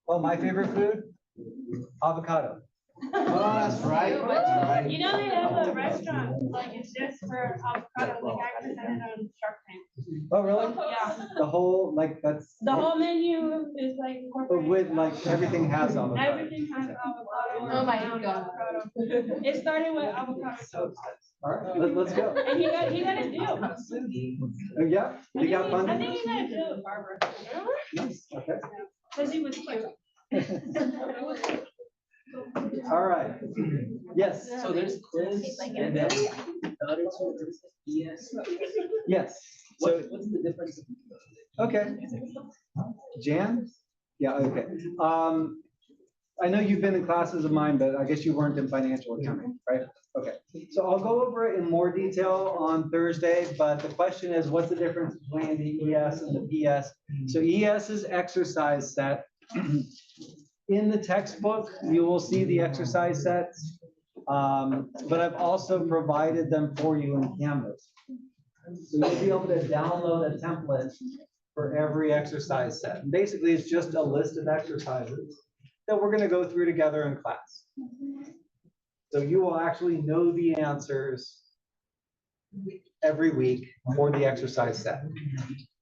Oh, my favorite food? Avocado. Oh, that's right. You know they have a restaurant, like it's just for avocado, the guy presented on Shark Tank. Oh, really? Yeah, The whole, like, that's. the whole menu is like But with, incorporated. like, everything has avocado. Everything has avocado. Oh my around God. avocado. It started with avocado toast. All right, let's go. And he got a deal. Yeah, you got I funding? think he got a deal with Barbara. Nice, okay. Cause he was cute. All right. Yes, So there's quiz and then the other two is ES. yes. So, What's the difference? okay. Jan? Yeah, okay. I know you've been in classes of mine, but I guess you weren't in financial accounting, right? Okay. So I'll go over it in more detail on Thursday, but the question is, what's the difference between the ES and the PS? So ES is exercise set. In the textbook, you will see the exercise sets, but I've also provided them for you in Canvas. So you'll be able to download a template for every exercise set. And basically, it's just a list of exercises that we're gonna go through together in class. So you will actually know the answers every week for the exercise set.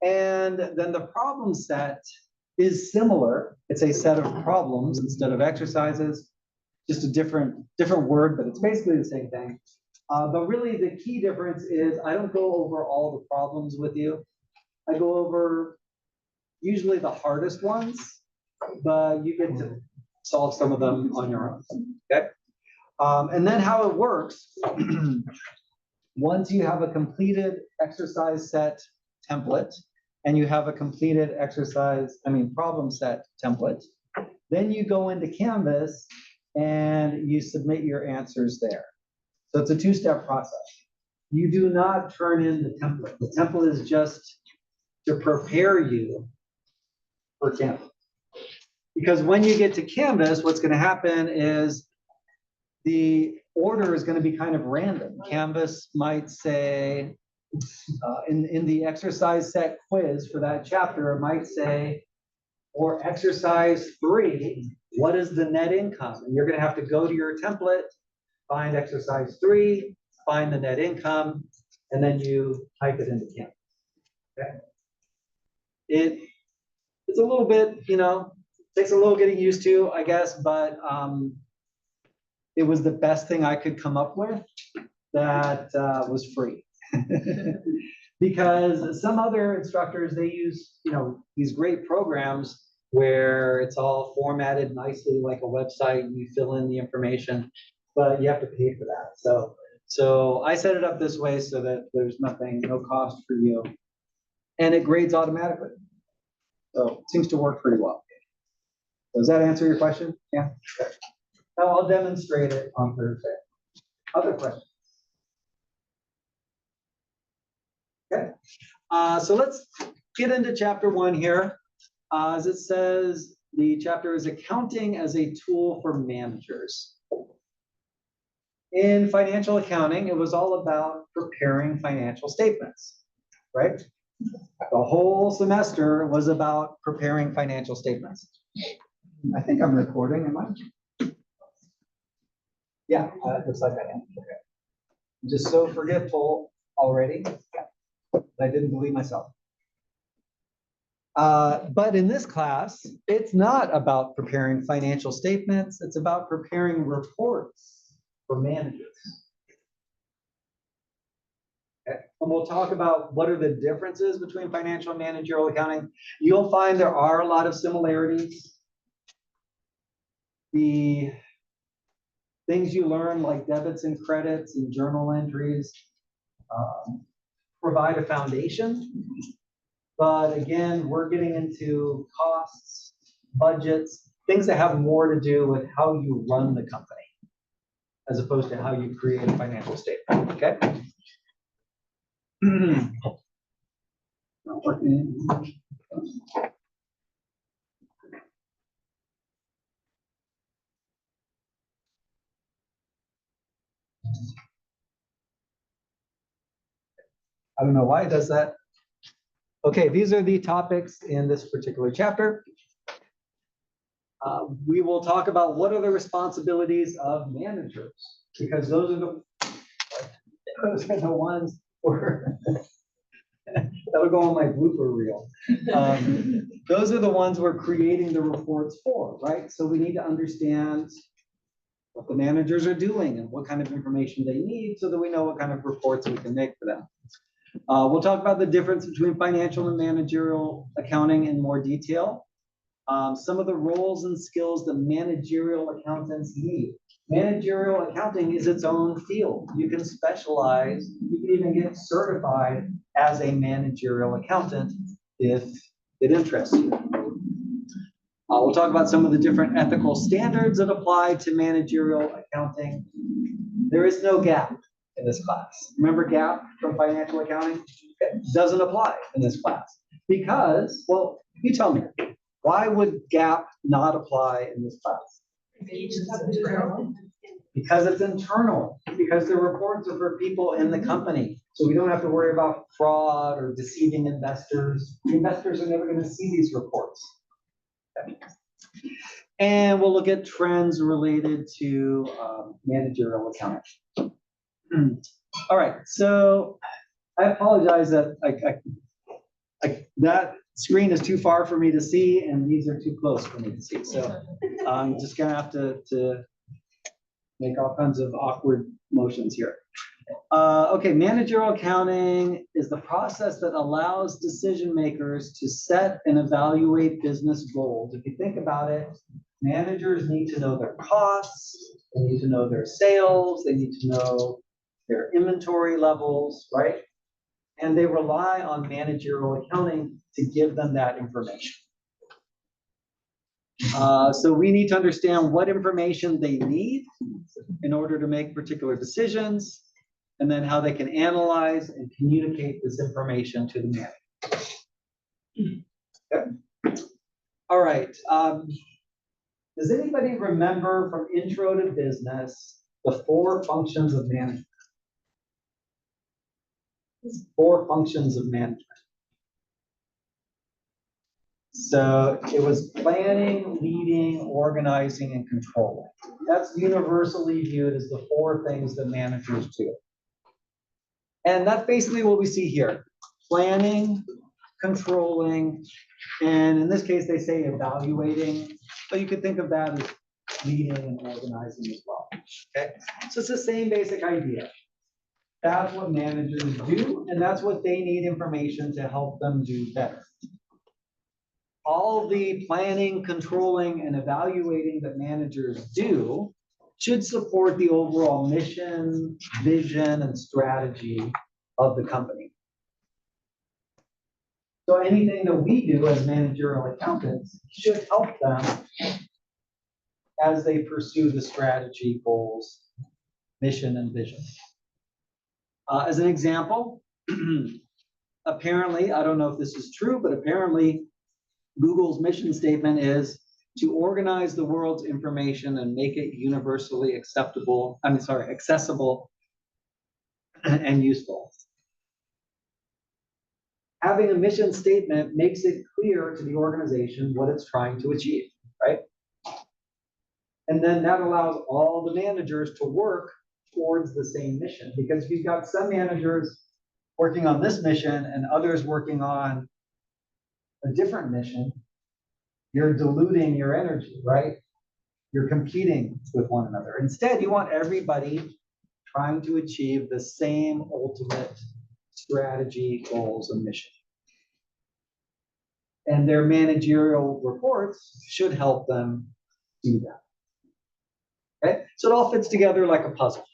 And then the problem set is similar. It's a set of problems instead of exercises, just a different word, but it's basically the same thing. But really the key difference is I don't go over all the problems with you. I go over usually the hardest ones, but you get to solve some of them on your own, okay? And then how it works, once you have a completed exercise set template, and you have a completed problem set template, then you go into Canvas and you submit your answers there. So it's a two-step process. You do not turn in the template. The template is just to prepare you for Canvas. Because when you get to Canvas, what's going to happen is the order is going to be kind of random. Canvas might say, in the exercise set quiz for that chapter, it might say, for exercise 3, what is the net income? And you're going to have to go to your template, find exercise 3, find the net income, and then you type it into Canvas. Okay? It's a little bit, takes a little getting used to, I guess, but it was the best thing I could come up with that was free. Because some other instructors, they use, these great programs where it's all formatted nicely like a website and you fill in the information, but you have to pay for that. So I set it up this way so that there's no cost for you. And it grades automatically. So it seems to work pretty well. Does that answer your question? Yeah. Okay. Now I'll demonstrate it on Thursday. Other questions? Okay. So let's get into chapter 1 here. As it says, the chapter is accounting as a tool for managers. In financial accounting, it was all about preparing financial statements, right? The whole semester was about preparing financial statements. I think I'm recording, am I? Yeah, it looks like I am. Okay. I'm just so forgetful already. Yeah. I didn't believe myself. But in this class, it's not about preparing financial statements. It's about preparing reports for managers. Okay. And we'll talk about what are the differences between financial and managerial accounting. You'll find there are a lot of similarities. The things you learn, like debits and credits and journal entries, provide a foundation. But again, we're getting into costs, budgets, things that have more to do with how you run the company, as opposed to how you create a financial statement, okay? Not working. I don't know why it does that. Okay, these are the topics in this particular chapter. We will talk about what are the responsibilities of managers, because those are the ones where that'll go on my blooper reel. Those are the ones we're creating the reports for, right? So we need to understand what the managers are doing and what kind of information they need so that we know what kind of reports we can make for them. We'll talk about the difference between financial and managerial accounting in more detail. Some of the roles and skills that managerial accountants need. Managerial accounting is its own field. You can specialize, you can even get certified as a managerial accountant if it interests you. We'll talk about some of the different ethical standards that apply to managerial accounting. There is no GAAP in this class. Remember GAAP from financial accounting? It doesn't apply in this class because, well, you tell me, why would GAAP not apply in this class? Because it's internal, because the reports are for people in the company. So we don't have to worry about fraud or deceiving investors. The investors are never going to see these reports. Okay. And we'll look at trends related to managerial accounting. All right, so I apologize that that screen is too far for me to see, and these are too close for me to see. So I'm just gonna have to make all kinds of awkward motions here. Okay, managerial accounting is the process that allows decision makers to set and evaluate business goals. If you think about it, managers need to know their costs, they need to know their sales, they need to know their inventory levels, right? And they rely on managerial accounting to give them that information. So we need to understand what information they need in order to make particular decisions, and then how they can analyze and communicate this information to the manager. Okay. All right. Does anybody remember from Intro to Business the 4 functions of management? 4 functions of management. So it was planning, leading, organizing, and controlling. That's universally viewed as the 4 things that managers do. And that's basically what we see here. Planning, controlling, and in this case, they say evaluating, but you could think of that as leading and organizing as well. Okay, so it's the same basic idea. That's what managers do, and that's what they need information to help them do better. All the planning, controlling, and evaluating that managers do should support the overall mission, vision, and strategy of the company. So anything that we do as managerial accountants should help them as they pursue the strategy, goals, mission, and vision. As an example, apparently, I don't know if this is true, but apparently Google's mission statement is to organize the world's information and make it universally accessible and useful. Having a mission statement makes it clear to the organization what it's trying to achieve, right? And then that allows all the managers to work towards the same mission. Because if you've got some managers working on this mission and others working on a different mission, you're diluting your energy, right? You're competing with one another. Instead, you want everybody trying to achieve the same ultimate strategy, goals, and mission. And their managerial reports should help them do that. Okay, so it all fits together like a puzzle.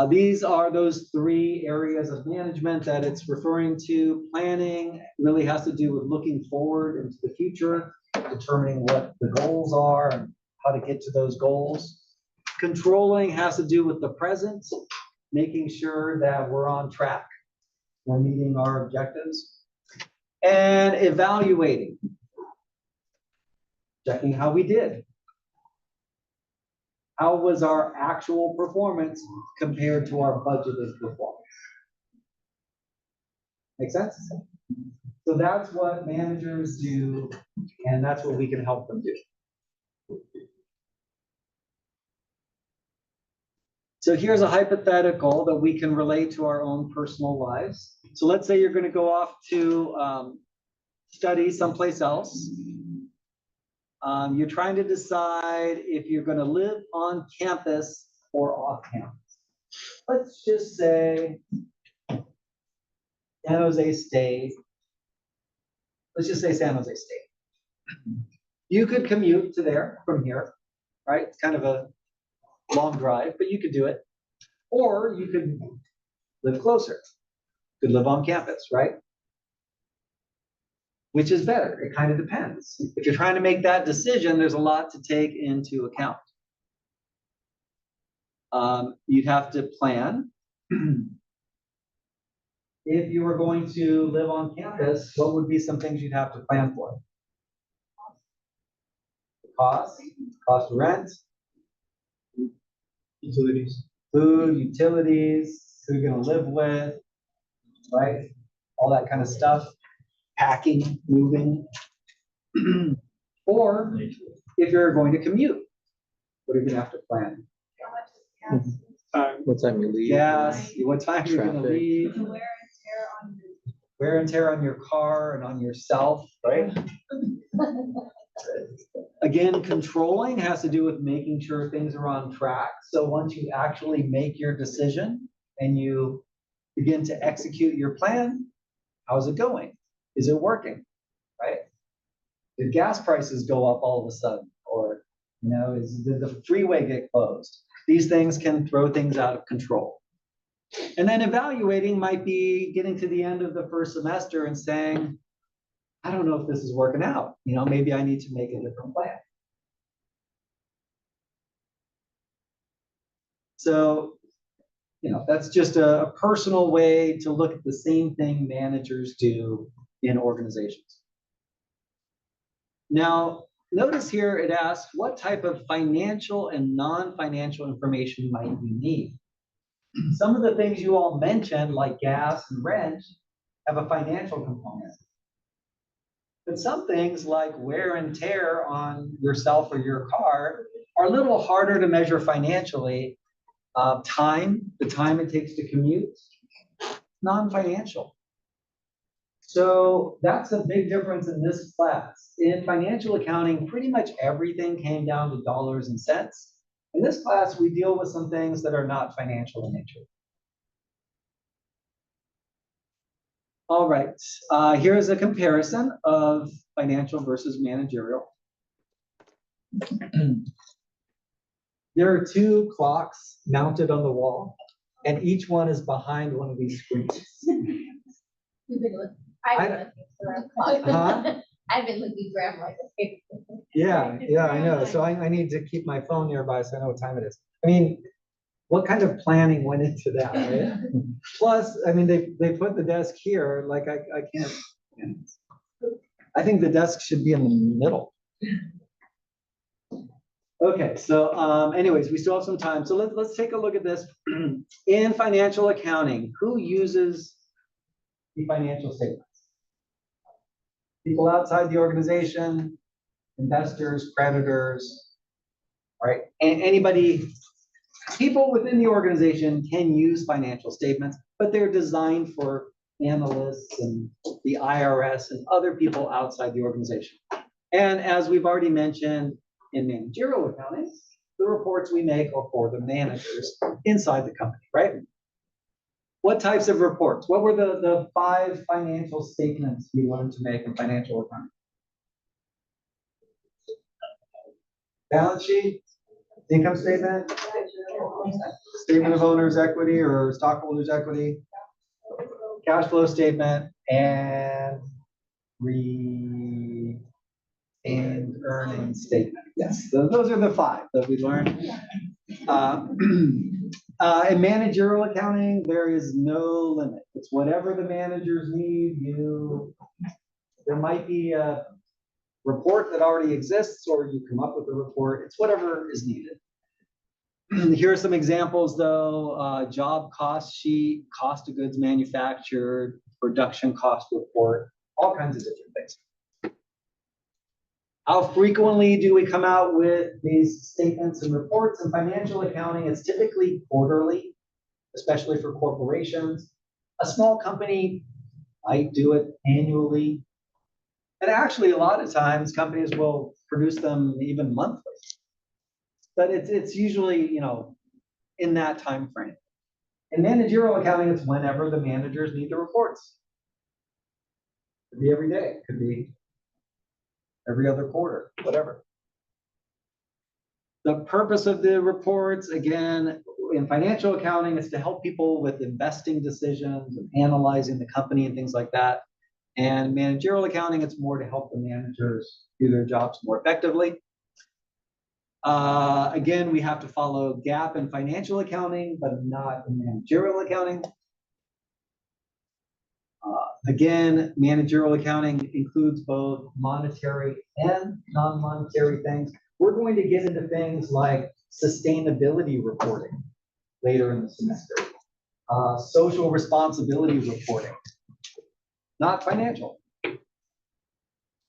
These are those 3 areas of management that it's referring to. Planning really has to do with looking forward into the future, determining what the goals are and how to get to those goals. Controlling has to do with the present, making sure that we're on track, we're meeting our objectives. And evaluating, checking how we did. How was our actual performance compared to our budgeted performance? Make sense? So that's what managers do And that's what we can help them do. So here's a hypothetical that we can relate to our own personal lives. So let's say you're going to go off to study someplace else. You're trying to decide if you're going to live on campus or off campus. Let's just say San Jose State. Let's just say San Jose State. You could commute to there from here, right? It's kind of a long drive, but you could do it. Or you could live closer. You could live on campus, right? Which is better? It kind of depends. If you're trying to make that decision, there's a lot to take into account. You'd have to plan. If you were going to live on campus, what would be some things you'd have to plan for? Cost of rent, Utilities. food, utilities, who you're gonna live with, right? All that kind of stuff. Packing, moving. Or if you're going to commute, what are you gonna have to plan? How much is gas? What time you leave? Gas, what time you're gonna Traffic. leave, The wear and tear on your. wear and tear on your car and on yourself, right? Again, controlling has to do with making sure things are on track. So once you actually make your decision and you begin to execute your plan, how's it going? Is it working, right? Did gas prices go up all of a sudden? Or, did the freeway get closed? These things can throw things out of control. And then evaluating might be getting to the end of the first semester and saying, I don't know if this is working out. Maybe I need to make a different plan. So, that's just a personal way to look at the same thing managers do in organizations. Now, notice here it asks, what type of financial and non-financial information might you need? Some of the things you all mentioned, like gas and rent, have a financial component. But some things like wear and tear on yourself or your car are a little harder to measure financially. The time it takes to commute, non-financial. So that's a big difference in this class. In financial accounting, pretty much everything came down to dollars and cents. In this class, we deal with some things that are not financial in nature. All right, here's a comparison of financial versus managerial. There are two clocks mounted on the wall, and each one is behind one of these screens. You've been looking, I've been looking for a Huh? I've been looking for, I'm like, okay. Yeah, I know. So I need to keep my phone nearby so I know what time it is. I mean, what kind of planning went into that, right? Plus, I mean, they put the desk here, like I can't. I think the desk should be in the middle. Okay, so anyways, we still have some time. So let's take a look at this. In financial accounting, who uses the financial statements? People outside the organization, investors, creditors, right? And anybody, people within the organization can use financial statements, but they're designed for analysts and the IRS and other people outside the organization. And as we've already mentioned in managerial accounting, the reports we make are for the managers inside the company, right? What types of reports? What were the 5 financial statements we learned to make in financial accounting? Balance sheet, income statement, statement of owner's equity or stockholders' equity, cash flow statement, and earnings statement. Yes, those are the 5 that we learned. In managerial accounting, there is no limit. It's whatever the managers need. There might be a report that already exists, or you come up with a report. It's whatever is needed. Here are some examples, though. Job cost sheet, cost of goods manufactured, production cost report, all kinds of different things. How frequently do we come out with these statements and reports in financial accounting? It's typically quarterly, especially for corporations. A small company might do it annually. And actually, a lot of times companies will produce them even monthly. But it's usually, in that time frame. In managerial accounting, it's whenever the managers need the reports. Could be every day, could be every other quarter, whatever. The purpose of the reports, again, in financial accounting, is to help people with investing decisions and analyzing the company and things like that. And managerial accounting, it's more to help the managers do their jobs more effectively. Again, we have to follow GAAP in financial accounting, but not in managerial accounting. Again, managerial accounting includes both monetary and non-monetary things. We're going to get into things like sustainability reporting later in the semester, social responsibility reporting, not financial.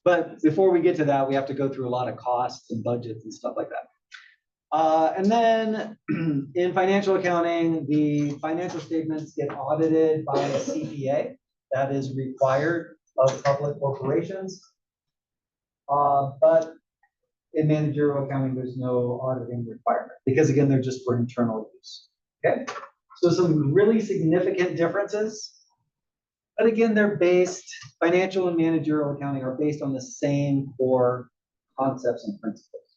But before we get to that, we have to go through a lot of costs and budgets and stuff like that. And then in financial accounting, the financial statements get audited by a CPA. That is required of public corporations. But in managerial accounting, there's no auditing requirement because, again, they're just for internal use. Okay, so some really significant differences. But again, they're based, financial and managerial accounting are based on the same core concepts and principles.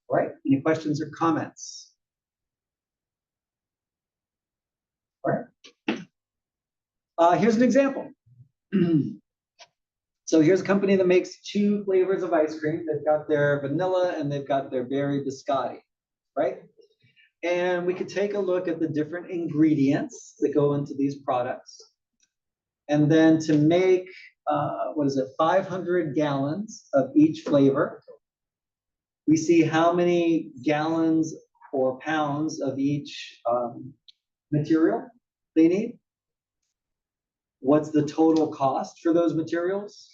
All right, any questions or comments? All right. Here's an example. So here's a company that makes 2 flavors of ice cream. They've got their vanilla and they've got their berry biscotti, right? And we could take a look at the different ingredients that go into these products. And then to make, 500 gallons of each flavor, we see how many gallons or pounds of each material they need. What's the total cost for those materials?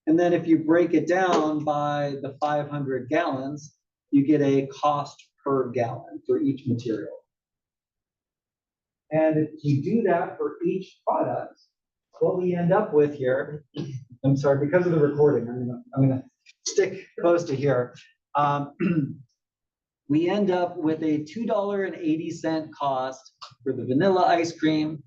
And then if you break it down by the 500 gallons, you get a cost per gallon for each material. And if you do that for each product, what we end up with here, I'm sorry, because of the recording, I'm gonna stick close to here. We end up with a $2.80 cost for the vanilla ice cream,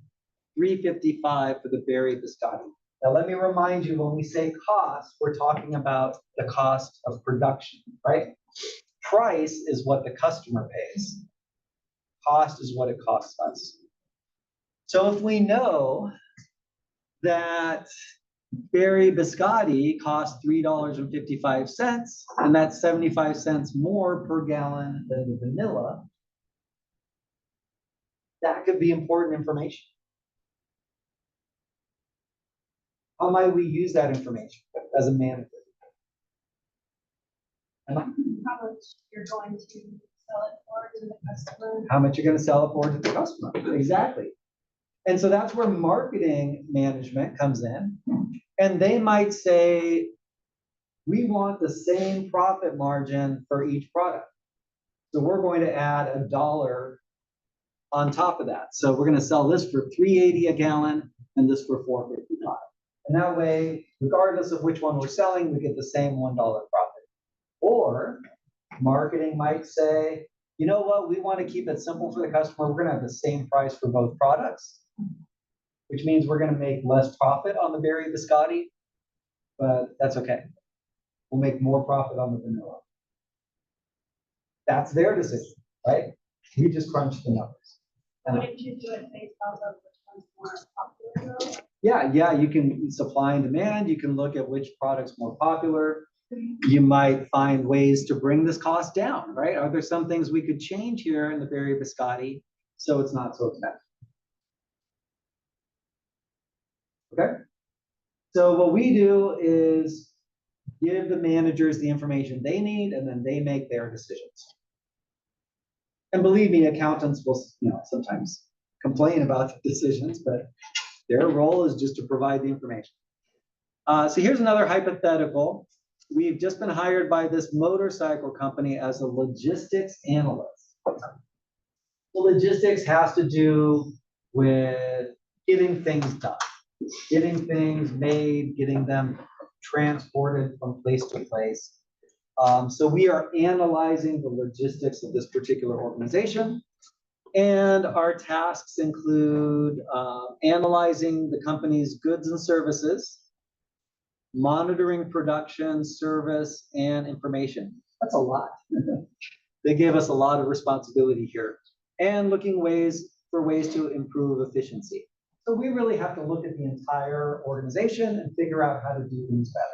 $3.55 for the berry biscotti. Now, let me remind you, when we say cost, we're talking about the cost of production, right? Price is what the customer pays. Cost is what it costs us. So if we know that berry biscotti costs $3.55, and that's 75 cents more per gallon than the vanilla, that could be important information. How might we use that information as a manager? How much you're going to sell it for to the customer. How much you're going to sell it for to the customer. Exactly. And so that's where marketing management comes in. And they might say, we want the same profit margin for each product. So we're going to add $1 on top of that. So we're going to sell this for $3.80 a gallon and this for $4.55. And that way, regardless of which one we're selling, we get the same $1 profit. Or marketing might say, you know what, we want to keep it simple for the customer. We're going to have the same price for both products, which means we're going to make less profit on the berry biscotti, but that's okay. We'll make more profit on the vanilla. That's their decision, right? We just crunch the numbers. Wouldn't you do it based off of which one's more popular though? Yeah, you can supply and demand. You can look at which product's more popular. You might find ways to bring this cost down, right? Are there some things we could change here in the berry biscotti so it's not so expensive? Okay. So what we do is give the managers the information they need, and then they make their decisions. And believe me, accountants will, sometimes complain about the decisions, but their role is just to provide the information. So here's another hypothetical. We've just been hired by this motorcycle company as a logistics analyst. The logistics has to do with getting things done, getting things made, getting them transported from place to place. So we are analyzing the logistics of this particular organization. And our tasks include analyzing the company's goods and services, monitoring production, service, and information. That's a lot. They gave us a lot of responsibility here. And looking for ways to improve efficiency. So we really have to look at the entire organization and figure out how to do things better.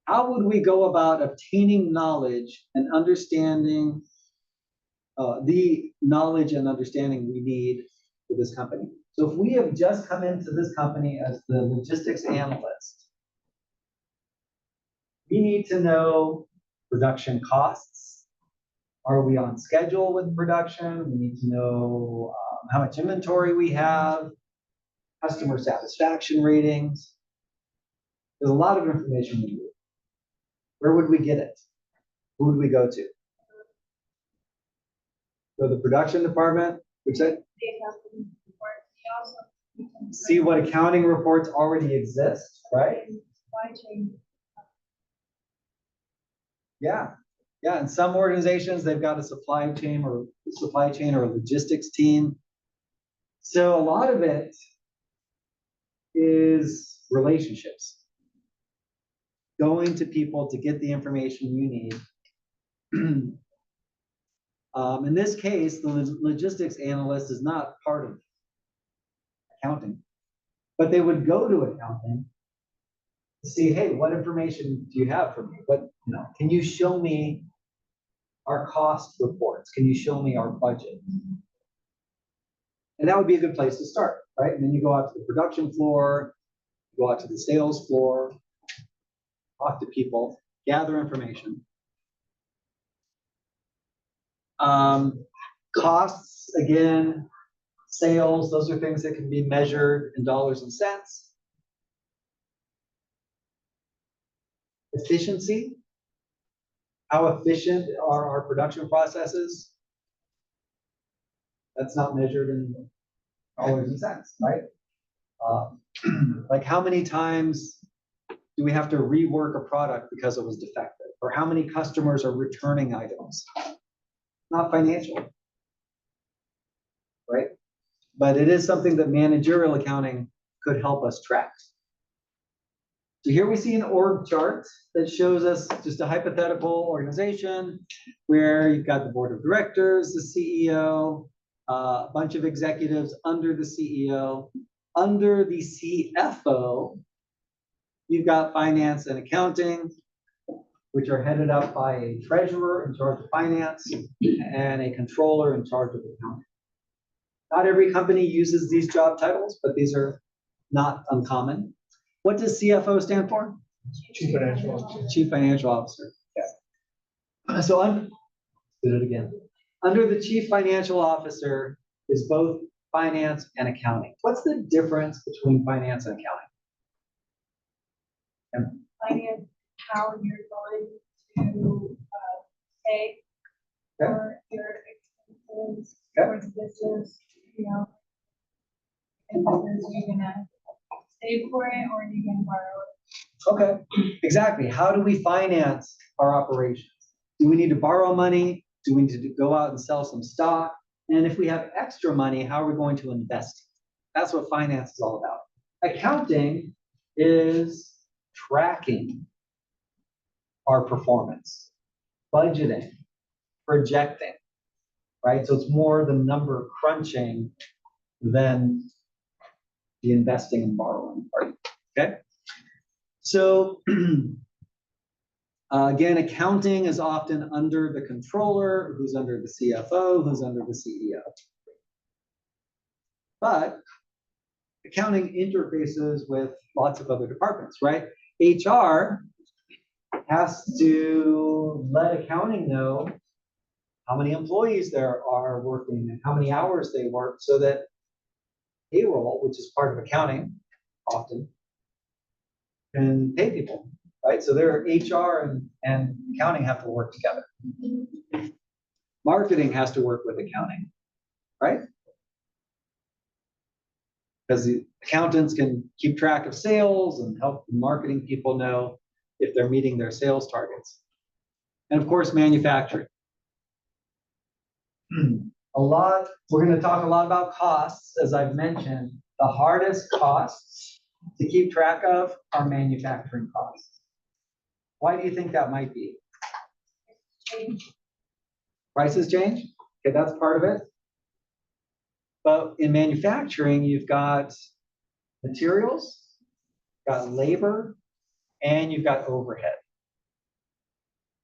How would we go about obtaining knowledge and understanding the knowledge and understanding we need for this company? So if we have just come into this company as the logistics analyst, we need to know production costs. Are we on schedule with production? We need to know how much inventory we have, customer satisfaction ratings. There's a lot of information we need. Where would we get it? Who would we go to? Go to the production department, which I see what accounting reports already exist, right? Yeah, yeah. In some organizations, they've got a supply chain or a logistics team. So a lot of it is relationships. Going to people to get the information you need. In this case, the logistics analyst is not part of accounting, but they would go to accounting to see, hey, what information do you have for me? Can you show me our cost reports? Can you show me our budget? And that would be a good place to start, right? And then you go out to the production floor, go out to the sales floor, talk to people, gather information. Costs, again, sales, those are things that can be measured in dollars and cents. Efficiency, how efficient are our production processes? That's not measured in dollars and cents, right? Like how many times do we have to rework a product because it was defective? Or how many customers are returning items? Not financial, right? But it is something that managerial accounting could help us track. So here we see an org chart that shows us just a hypothetical organization where you've got the board of directors, the CEO, a bunch of executives under the CEO. Under the CFO, you've got finance and accounting, which are headed up by a treasurer in charge of finance and a controller in charge of accounting. Not every company uses these job titles, but these are not uncommon. What does CFO stand for? Chief Financial Officer. Chief Financial Officer. Yeah. So did it again. Under the Chief Financial Officer is both finance and accounting. What's the difference between finance and accounting? Finance, how you're going to pay for your expenses for the business, and business, you're gonna save for it or you're gonna borrow it. Okay, exactly. How do we finance our operations? Do we need to borrow money? Do we need to go out and sell some stock? And if we have extra money, how are we going to invest it? That's what finance is all about. Accounting is tracking our performance, budgeting, projecting, right? So it's more the number crunching than the investing and borrowing part, okay? So again, accounting is often under the controller, who's under the CFO, who's under the CEO. But accounting interfaces with lots of other departments, right? HR has to let accounting know how many employees there are working and how many hours they work so that payroll, which is part of accounting often, can pay people, right? So their HR and accounting have to work together. Marketing has to work with accounting, right? Because the accountants can keep track of sales and help the marketing people know if they're meeting their sales targets. And of course, manufacturing. We're going to talk a lot about costs, as I've mentioned. The hardest costs to keep track of are manufacturing costs. Why do you think that might be? Prices change? Okay, that's part of it. But in manufacturing, you've got materials, you've got labor, and you've got overhead.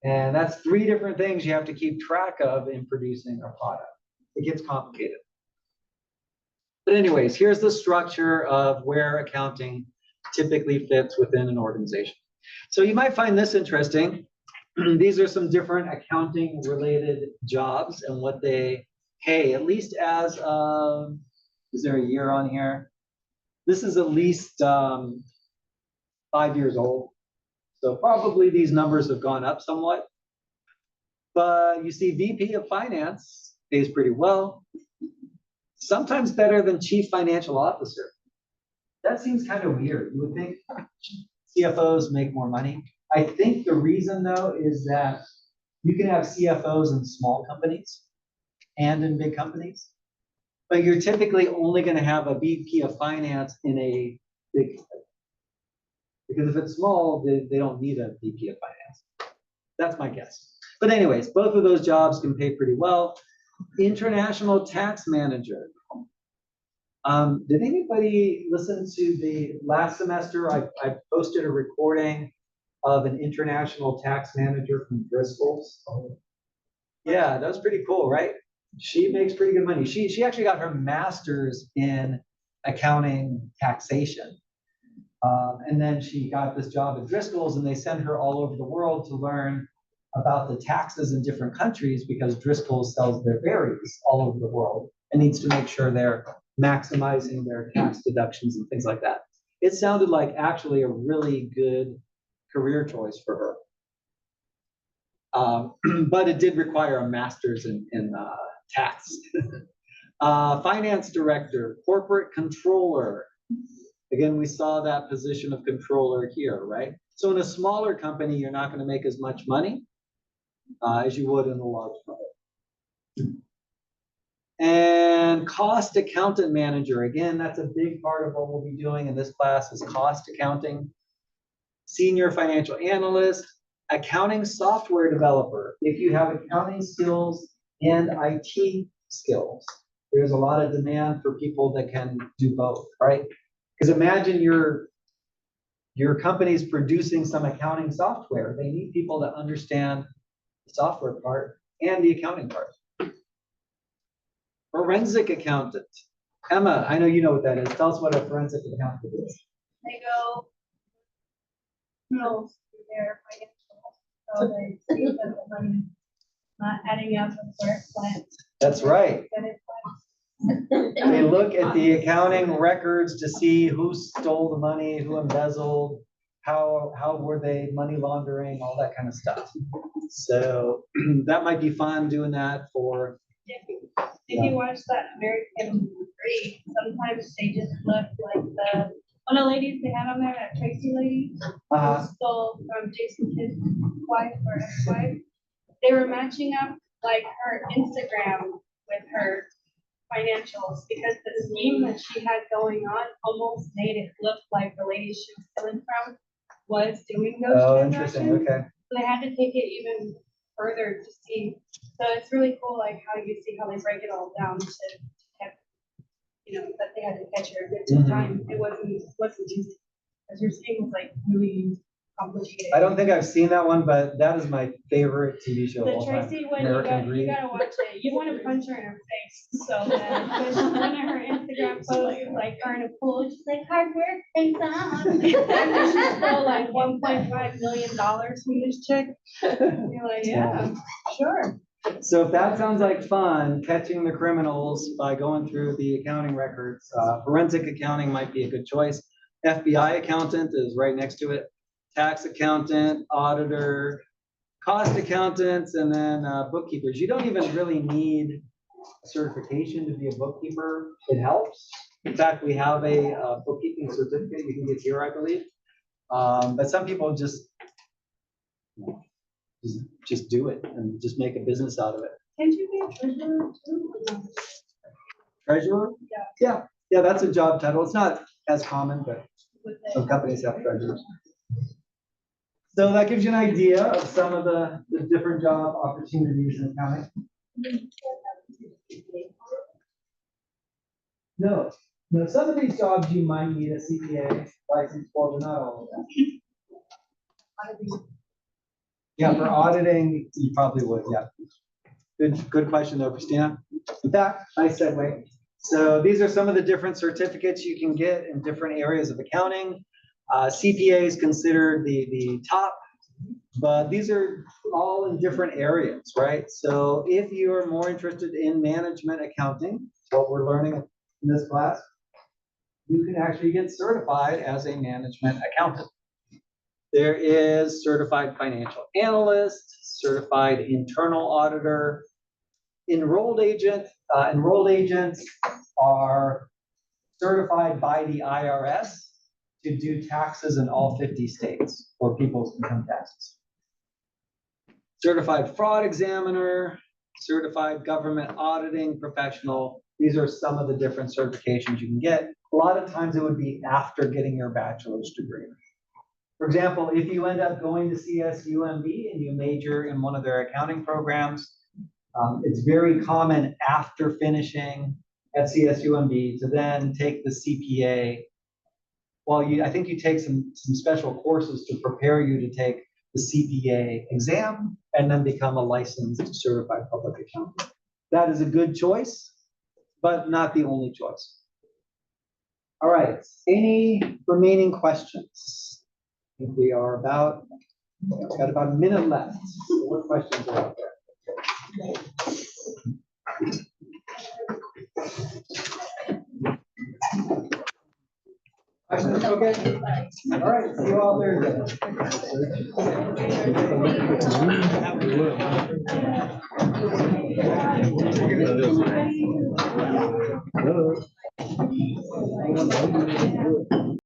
And that's three different things you have to keep track of in producing a product. It gets complicated. But anyways, here's the structure of where accounting typically fits within an organization. So you might find this interesting. These are some different accounting related jobs and what they pay, at least as of, is there a year on here? This is at least 5 years old. So probably these numbers have gone up somewhat. But you see VP of Finance pays pretty well. Sometimes better than Chief Financial Officer. That seems kind of weird. You would think CFOs make more money. I think the reason though is that you can have CFOs in small companies and in big companies, but you're typically only going to have a VP of Finance in a big company. Because if it's small, they don't need a VP of Finance. That's my guess. But anyways, both of those jobs can pay pretty well. International tax manager. Did anybody listen to the last semester? I posted a recording of an international tax manager from Driscoll's. Yeah, that was pretty cool, right? She makes pretty good money. She actually got her master's in accounting taxation. And then she got this job at Driscoll's, and they send her all over the world to learn about the taxes in different countries because Driscoll's sells their berries all over the world and needs to make sure they're maximizing their tax deductions and things like that. It sounded like actually a really good career choice for her. But it did require a master's in tax. Finance director, corporate controller. Again, we saw that position of controller here, right? So in a smaller company, you're not going to make as much money as you would in a large company. And cost accountant manager. Again, that's a big part of what we'll be doing in this class is cost accounting. Senior financial analyst, accounting software developer. If you have accounting skills and IT skills, there's a lot of demand for people that can do both, right? Because imagine your company's producing some accounting software. They need people that understand the software part and the accounting part. Forensic accountant. Emma, I know you know what that is. Tell us what a forensic accountant is. They go through their financial, so they see that the money not adding up with where it's went. That's right. That it went. They look at the accounting records to see who stole the money, who embezzled, how were they money laundering, all that kind of stuff. So that might be fun doing that for. If you watch that American Greed, sometimes they just look like the one of the ladies they had on there, that Tracy lady, who stole from Jason Kidd's wife or ex-wife. They were matching up like her Instagram with her financials because the scheme that she had going on almost made it look like the lady she was stealing from was doing those Interesting. transactions. Okay. So they had to take it even further to see. So it's really cool, like how you see how they break it all down to have, that they had to catch her at 15 times. It wasn't easy. As you're saying, it's like really complicated. I don't think I've seen that one, but that is my favorite TV show of The all time. Tracy one, American you Greed. gotta watch it. You want to punch her in her face. So because one of her Instagram posts is like her in a pool. She's like, hard work pays off. After she stole like $1.5 million from this chick. You're like, yeah, sure. So if that sounds like fun, catching the criminals by going through the accounting records, forensic accounting might be a good choice. FBI accountant is right next to it. Tax accountant, auditor, cost accountants, and then bookkeepers. You don't even really need certification to be a bookkeeper. It helps. In fact, we have a bookkeeping certificate you can get here, I believe. But some people just do it and just make a business out of it. Can't you be a treasurer too? Treasurer? Yeah, that's a job title. It's not as common, but Would they- some companies have treasurers. So that gives you an idea of some of the different job opportunities in accounting. No, some of these jobs you might need a CPA license for, but not all of them. Yeah, for auditing, you probably would, yeah. Good question though, Christina. In fact, nice segue. So these are some of the different certificates you can get in different areas of accounting. CPA is considered the top, but these are all in different areas, right? So if you are more interested in management accounting, what we're learning in this class, you can actually get certified as a management accountant. There is certified financial analyst, certified internal auditor, enrolled agent. Enrolled agents are certified by the IRS to do taxes in all 50 states for people's income taxes. Certified fraud examiner, certified government auditing professional. These are some of the different certifications you can get. A lot of times it would be after getting your bachelor's degree. For example, if you end up going to CSUMB and you major in one of their accounting programs, it's very common after finishing at CSUMB to then take the CPA. Well, I think you take some special courses to prepare you to take the CPA exam and then become a licensed certified public accountant. That is a good choice, but not the only choice. All right, any remaining questions? I think we are got about a minute left. So what questions are out there? Questions? Okay. All right, see you all Thursday.